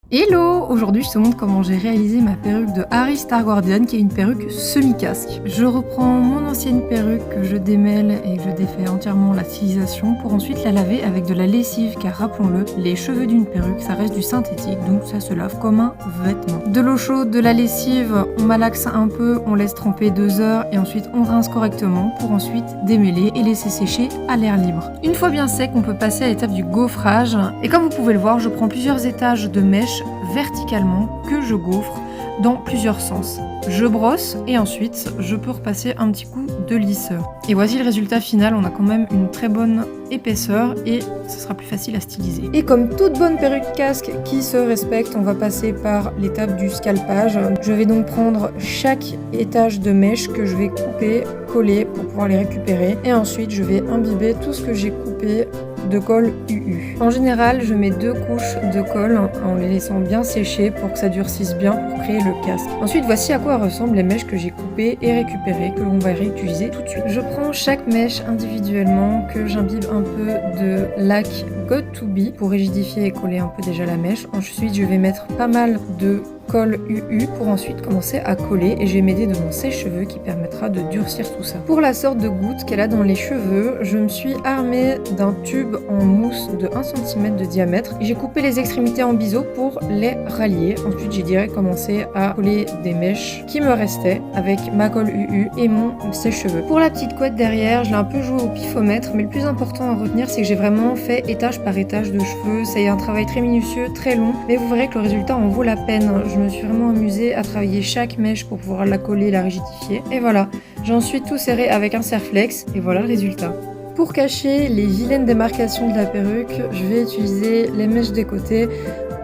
Hello! Aujourd'hui, je te montre comment j'ai réalisé ma perruque de Harry Star Guardian, qui est une perruque semi-casque. Je reprends mon ancienne perruque que je démêle et que je défais entièrement la stylisation pour ensuite la laver avec de la lessive, car rappelons-le, les cheveux d'une perruque, ça reste du synthétique, donc ça se lave comme un vêtement. De l'eau chaude, de la lessive, on malaxe un peu, on laisse tremper 2 heures et ensuite on rince correctement pour ensuite démêler et laisser sécher à l'air libre. Une fois bien sec, on peut passer à l'étape du gaufrage. Et comme vous pouvez le voir, je prends plusieurs étages de mèche verticalement que je gaufre dans plusieurs sens. Je brosse et ensuite je peux repasser un petit coup de lisseur. Et voici le résultat final, on a quand même une très bonne épaisseur et ce sera plus facile à styliser. Et comme toute bonne perruque casque qui se respecte, on va passer par l'étape du scalpage. Je vais donc prendre chaque étage de mèche que je vais couper, coller pour pouvoir les récupérer et ensuite je vais imbiber tout ce que j'ai coupé de colle UU. En général, je mets 2 couches de colle en les laissant bien sécher pour que ça durcisse bien pour créer le casque. Ensuite, voici à quoi ressemblent les mèches que j'ai coupées et récupérées, que l'on va réutiliser tout de suite. Je prends chaque mèche individuellement, que j'imbibe un peu de lac Got2b pour rigidifier et coller un peu déjà la mèche. Ensuite, je vais mettre pas mal de colle UU pour ensuite commencer à coller et je vais m'aider de mon sèche-cheveux qui permettra de durcir tout ça. Pour la sorte de goutte qu'elle a dans les cheveux, je me suis armée d'un tube en mousse de 1 cm de diamètre et j'ai coupé les extrémités en biseau pour les rallier. Ensuite, j'ai direct commencé à coller des mèches qui me restaient avec ma colle UU et mon sèche-cheveux. Pour la petite couette derrière, je l'ai un peu joué au pifomètre, mais le plus important à retenir, c'est que j'ai vraiment fait étage par étage de cheveux. C'est un travail très minutieux, très long, mais vous verrez que le résultat en vaut la peine. Je me suis vraiment amusée à travailler chaque mèche pour pouvoir la coller, la rigidifier. Et voilà, j'ai ensuite tout serré avec un serre-flex et voilà le résultat. Pour cacher les vilaines démarcations de la perruque, je vais utiliser les mèches des côtés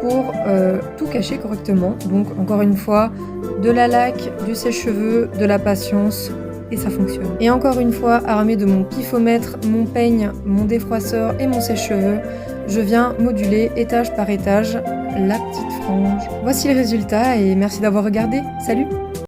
pour tout cacher correctement. Donc encore une fois, de la laque, du sèche-cheveux, de la patience et ça fonctionne. Et encore une fois, armée de mon pifomètre, mon peigne, mon défroisseur et mon sèche-cheveux, je viens moduler étage par étage la petite frange. Voici le résultat et merci d'avoir regardé. Salut!